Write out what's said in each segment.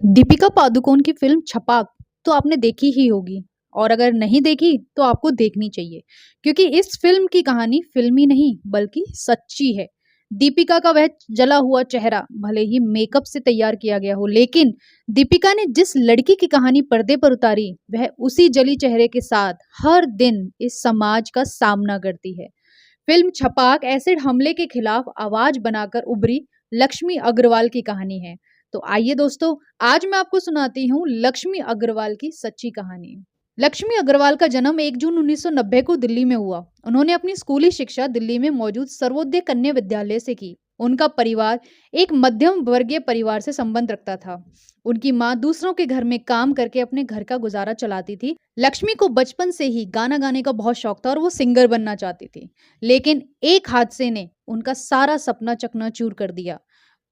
दीपिका पादुकोण की फ़िल्म छपाक तो आपने देखी ही होगी और अगर नहीं देखी तो आपको देखनी चाहिए क्योंकि इस फ़िल्म की कहानी फ़िल्मी नहीं बल्कि सच्ची है। दीपिका का वह जला हुआ चेहरा भले ही मेकअप से तैयार किया गया हो, लेकिन दीपिका ने जिस लड़की की कहानी पर्दे पर उतारी वह उसी जली चेहरे के साथ हर दिन इस समाज का सामना करती है। फ़िल्म छपाक एसिड हमले के खिलाफ आवाज़ बनाकर उभरी लक्ष्मी अग्रवाल की कहानी है। तो आइए दोस्तों, आज मैं आपको सुनाती हूँ लक्ष्मी अग्रवाल की सच्ची कहानी। लक्ष्मी अग्रवाल का जन्म 1 जून 1990 को दिल्ली में हुआ। उन्होंने अपनी स्कूली शिक्षा दिल्ली में मौजूद सर्वोदय कन्या विद्यालय से की। उनका परिवार एक मध्यम वर्गीय परिवार से संबंध रखता था। उनकी माँ दूसरों के घर में काम करके अपने घर का गुजारा चलाती थी। लक्ष्मी को बचपन से ही गाना गाने का बहुत शौक था और वो सिंगर बनना चाहती थी। लेकिन एक हादसे ने उनका सारा सपना चकनाचूर कर दिया।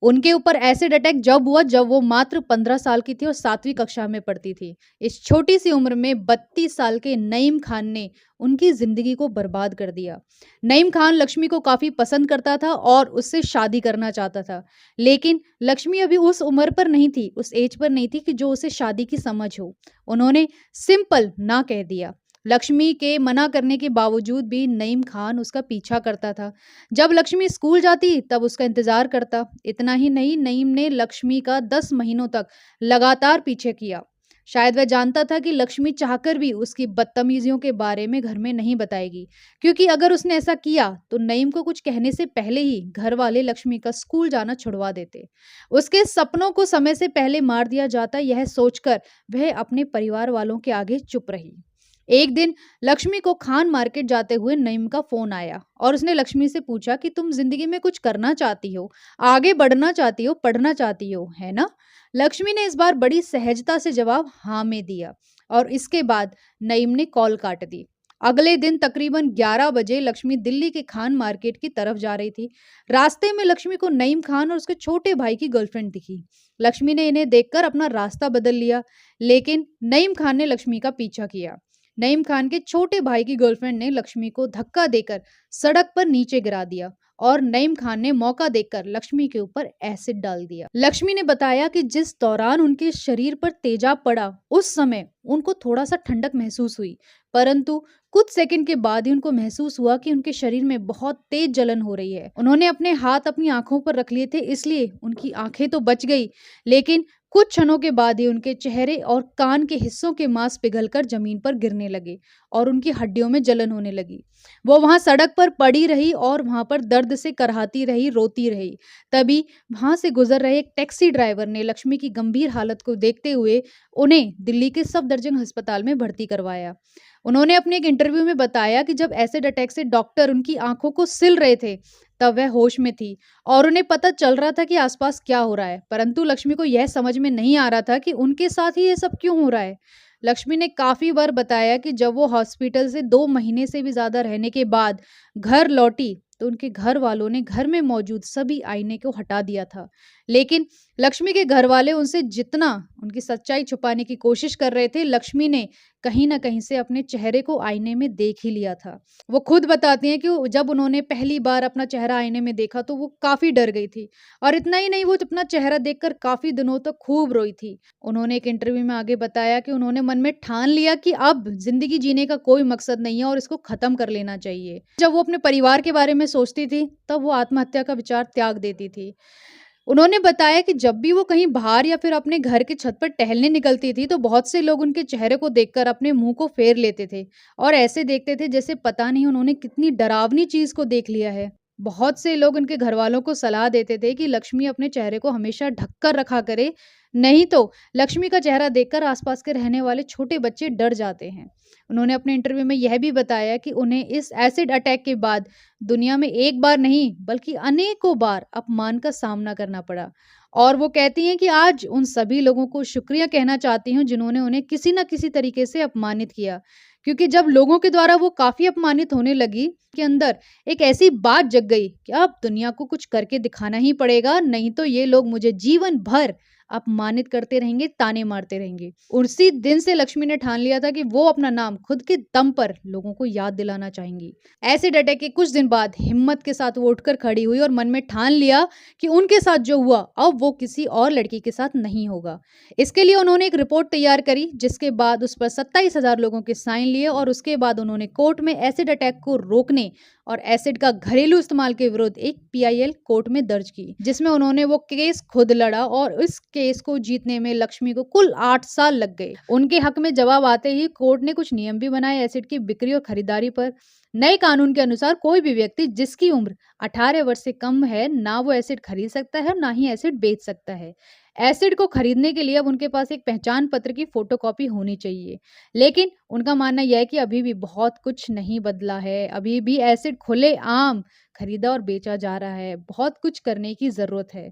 उनके ऊपर एसिड अटैक जब हुआ जब वो मात्र 15 साल की थी और 7वीं कक्षा में पढ़ती थी। इस छोटी सी उम्र में 32 साल के नईम खान ने उनकी जिंदगी को बर्बाद कर दिया। नईम खान लक्ष्मी को काफी पसंद करता था और उससे शादी करना चाहता था। लेकिन लक्ष्मी अभी उस उम्र पर नहीं थी, उस एज पर नहीं थी कि जो उसे शादी की समझ हो। उन्होंने सिंपल ना कह दिया। लक्ष्मी के मना करने के बावजूद भी नईम खान उसका पीछा करता था। जब लक्ष्मी स्कूल जाती तब उसका इंतजार करता। इतना ही नहीं, नईम ने लक्ष्मी का 10 महीनों तक लगातार पीछे किया। शायद वह जानता था कि लक्ष्मी चाहकर भी उसकी बदतमीजियों के बारे में घर में नहीं बताएगी, क्योंकि अगर उसने ऐसा किया तो नईम को कुछ कहने से पहले ही घर वाले लक्ष्मी का स्कूल जाना छुड़वा देते। उसके सपनों को समय से पहले मार दिया जाता, यह सोचकर वह अपने परिवार वालों के आगे चुप रही। एक दिन लक्ष्मी को खान मार्केट जाते हुए नईम का फोन आया और उसने लक्ष्मी से पूछा कि तुम जिंदगी में कुछ करना चाहती हो, आगे बढ़ना चाहती हो, पढ़ना चाहती हो, है ना? लक्ष्मी ने इस बार बड़ी सहजता से जवाब हाँ में दिया और इसके बाद नईम ने कॉल काट दी। अगले दिन तकरीबन 11 बजे लक्ष्मी दिल्ली के खान मार्केट की तरफ जा रही थी। रास्ते में लक्ष्मी को नईम खान और उसके छोटे भाई की गर्लफ्रेंड दिखी। लक्ष्मी ने इन्हें देखकर अपना रास्ता बदल लिया, लेकिन नईम खान ने लक्ष्मी का पीछा किया। नईम खान के छोटे भाई की गर्लफ्रेंड ने लक्ष्मी को धक्का देकर सड़क पर नीचे गिरा दिया और नईम खान ने मौका देखकर लक्ष्मी के ऊपर एसिड डाल दिया। लक्ष्मी ने बताया कि जिस दौरान उनके शरीर पर तेजाब पड़ा उस समय उनको थोड़ा सा ठंडक महसूस हुई, परंतु कुछ सेकंड के बाद ही उनको महसूस हुआ कि उनके शरीर में बहुत तेज जलन हो रही है। उन्होंने अपने हाथ अपनी आंखों पर रख लिए थे, इसलिए उनकी आंखें तो बच गई, लेकिन कुछ क्षणों के बाद ही उनके चेहरे और कान के हिस्सों के मांस पिघलकर जमीन पर गिरने लगे और उनकी हड्डियों में जलन होने लगी। वो वहां सड़क पर पड़ी रही और वहां पर दर्द से कराहती रही, रोती रही। तभी वहां से गुजर रहे एक टैक्सी ड्राइवर ने लक्ष्मी की गंभीर हालत को देखते हुए उन्हें दिल्ली के सफदरजंग अस्पताल में भर्ती करवाया। उन्होंने अपने एक इंटरव्यू में बताया कि जब एसिड अटैक से डॉक्टर उनकी आंखों को सिल रहे थे तब वह होश में थी और उन्हें पता चल रहा था कि आसपास क्या हो रहा है, परंतु लक्ष्मी को यह समझ में नहीं आ रहा था कि उनके साथ ही ये सब क्यों हो रहा है। लक्ष्मी ने काफी बार बताया कि जब वो हॉस्पिटल से 2 महीने से भी ज्यादा रहने के बाद घर लौटी तो उनके घर वालों ने घर में मौजूद सभी आईने को हटा दिया था। लेकिन लक्ष्मी के घर वाले उनसे जितना उनकी सच्चाई छुपाने की कोशिश कर रहे थे, लक्ष्मी ने कहीं ना कहीं से अपने चेहरे को आईने में देख ही लिया था। वो खुद बताती हैं कि जब उन्होंने पहली बार अपना चेहरा आईने में देखा तो वो काफी डर गई थी और इतना ही नहीं, वो अपना चेहरा देखकर काफी दिनों तक खूब रोई थी। उन्होंने एक इंटरव्यू में आगे बताया कि उन्होंने मन में ठान लिया कि अब जिंदगी जीने का कोई मकसद नहीं है और इसको खत्म कर लेना चाहिए। जब वो अपने परिवार के बारे में सोचती थी तब वो आत्महत्या का विचार त्याग देती थी। उन्होंने बताया कि जब भी वो कहीं बाहर या फिर अपने घर की छत पर टहलने निकलती थी तो बहुत से लोग उनके चेहरे को देखकर अपने मुंह को फेर लेते थे और ऐसे देखते थे जैसे पता नहीं उन्होंने कितनी डरावनी चीज को देख लिया है। बहुत से लोग उनके घर वालों को सलाह देते थे कि लक्ष्मी अपने चेहरे को हमेशा ढककर रखा करे, नहीं तो लक्ष्मी का चेहरा देखकर आसपास के रहने वाले छोटे बच्चे डर जाते हैं। उन्होंने अपने इंटरव्यू में यह भी बताया कि उन्हें इस एसिड अटैक के बाद दुनिया में एक बार नहीं बल्कि अनेकों बार अपमान का सामना करना पड़ा और वो कहती हैं कि आज उन सभी लोगों को शुक्रिया कहना चाहती हूँ जिन्होंने उन्हें किसी न किसी तरीके से अपमानित किया, क्योंकि जब लोगों के द्वारा वो काफी अपमानित होने लगी के अंदर एक ऐसी बात जग गई कि अब दुनिया को कुछ करके दिखाना ही पड़ेगा, नहीं तो ये लोग मुझे जीवन भर अपमानित करते रहेंगे, ताने मारते रहेंगे। उसी दिन से लक्ष्मी ने ठान लिया था कि वो अपना नाम खुद के दम पर लोगों को याद दिलाना चाहेंगी। एसिड अटैक के कुछ दिन बाद हिम्मत के साथ वो उठकर खड़ी हुई और मन में ठान लिया कि उनके साथ जो हुआ अब वो किसी और लड़की के साथ नहीं होगा। इसके लिए उन्होंने एक रिपोर्ट तैयार करी, जिसके बाद उस पर 27,000 लोगों के साइन लिए और उसके बाद उन्होंने कोर्ट में एसिड अटैक को रोकने और एसिड का घरेलू इस्तेमाल के विरुद्ध एक पीआईएल कोर्ट में दर्ज की, जिसमें उन्होंने वो केस खुद लड़ा और इस केस को जीतने में लक्ष्मी को कुल 8 साल लग गए। उनके हक में जवाब आते ही कोर्ट ने कुछ नियम भी बनाए एसिड की बिक्री और खरीदारी पर। नए कानून के अनुसार कोई भी व्यक्ति जिसकी उम्र 18 वर्ष से कम है, ना वो एसिड खरीद सकता है और ना ही एसिड बेच सकता है। एसिड को खरीदने के लिए अब उनके पास एक पहचान पत्र की फोटोकॉपी होनी चाहिए। लेकिन उनका मानना यह है कि अभी भी बहुत कुछ नहीं बदला है। अभी भी एसिड खुलेआम खरीदा और बेचा जा रहा है। बहुत कुछ करने की ज़रूरत है।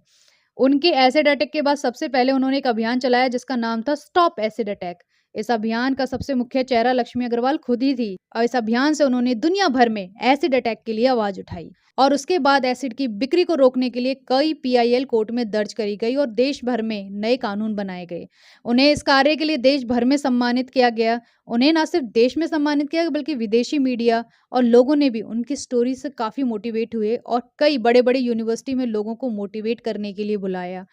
उनके एसिड अटैक के बाद सबसे पहले उन्होंने एक अभियान चलाया जिसका नाम था स्टॉप एसिड अटैक। इस अभियान का सबसे मुख्य चेहरा लक्ष्मी अग्रवाल खुद ही थी और इस अभियान से उन्होंने दुनिया भर में एसिड अटैक के लिए आवाज उठाई और उसके बाद एसिड की बिक्री को रोकने के लिए कई पीआईएल कोर्ट में दर्ज करी गई और देश भर में नए कानून बनाए गए। उन्हें इस कार्य के लिए देश भर में सम्मानित किया गया। उन्हें न सिर्फ देश में सम्मानित किया बल्कि विदेशी मीडिया और लोगों ने भी उनकी स्टोरी से काफी मोटिवेट हुए और कई बड़े बड़े यूनिवर्सिटी में लोगों को मोटिवेट करने के लिए बुलाया।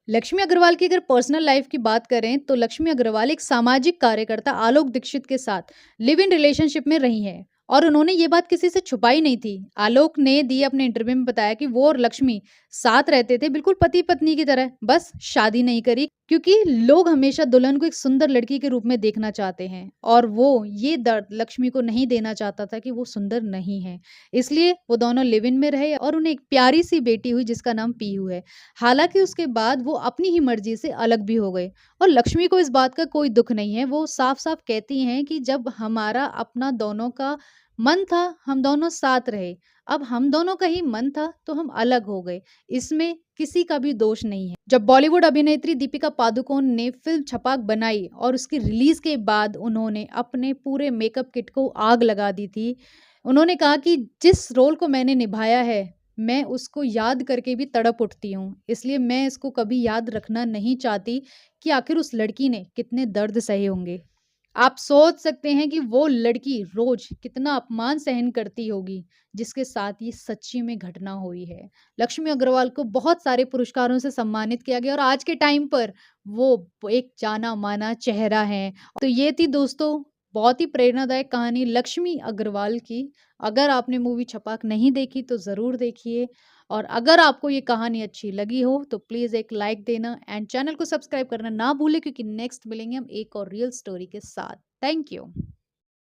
लक्ष्मी अग्रवाल की अगर पर्सनल लाइफ की बात करें तो लक्ष्मी अग्रवाल एक सामाजिक कार्यकर्ता आलोक दीक्षित के साथ लिव इन रिलेशनशिप में रही हैं और उन्होंने ये बात किसी से छुपाई नहीं थी। आलोक ने दिए अपने इंटरव्यू में बताया कि वो और लक्ष्मी साथ रहते थे बिल्कुल पति पत्नी की तरह, बस शादी नहीं करी क्योंकि लोग हमेशा दुल्हन को एक सुंदर लड़की के रूप में देखना चाहते हैं और वो ये दर्द लक्ष्मी को नहीं देना चाहता था कि वो सुंदर नहीं है। इसलिए वो दोनों लिव इन में रहे और उन्हें एक प्यारी सी बेटी हुई जिसका नाम पीहू है। हालांकि उसके बाद वो अपनी ही मर्जी से अलग भी हो गए और लक्ष्मी को इस बात का कोई दुख नहीं है। वो साफ साफ कहती हैं कि जब हमारा अपना दोनों का मन था हम दोनों साथ रहे, अब हम दोनों का ही मन था तो हम अलग हो गए, इसमें किसी का भी दोष नहीं है। जब बॉलीवुड अभिनेत्री दीपिका पादुकोण ने फिल्म छपाक बनाई और उसकी रिलीज के बाद उन्होंने अपने पूरे मेकअप किट को आग लगा दी थी। उन्होंने कहा कि जिस रोल को मैंने निभाया है मैं उसको याद करके भी तड़प उठती हूँ, इसलिए मैं इसको कभी याद रखना नहीं चाहती कि आखिर उस लड़की ने कितने दर्द सहे होंगे। आप सोच सकते हैं कि वो लड़की रोज कितना अपमान सहन करती होगी जिसके साथ ये सच्ची में घटना हुई है। लक्ष्मी अग्रवाल को बहुत सारे पुरस्कारों से सम्मानित किया गया और आज के टाइम पर वो एक जाना माना चेहरा है। तो ये थी दोस्तों बहुत ही प्रेरणादायक कहानी लक्ष्मी अग्रवाल की। अगर आपने मूवी छपाक नहीं देखी तो ज़रूर देखिए और अगर आपको ये कहानी अच्छी लगी हो तो प्लीज़ एक लाइक देना एंड चैनल को सब्सक्राइब करना ना भूलें क्योंकि नेक्स्ट मिलेंगे हम एक और रियल स्टोरी के साथ। Thank you.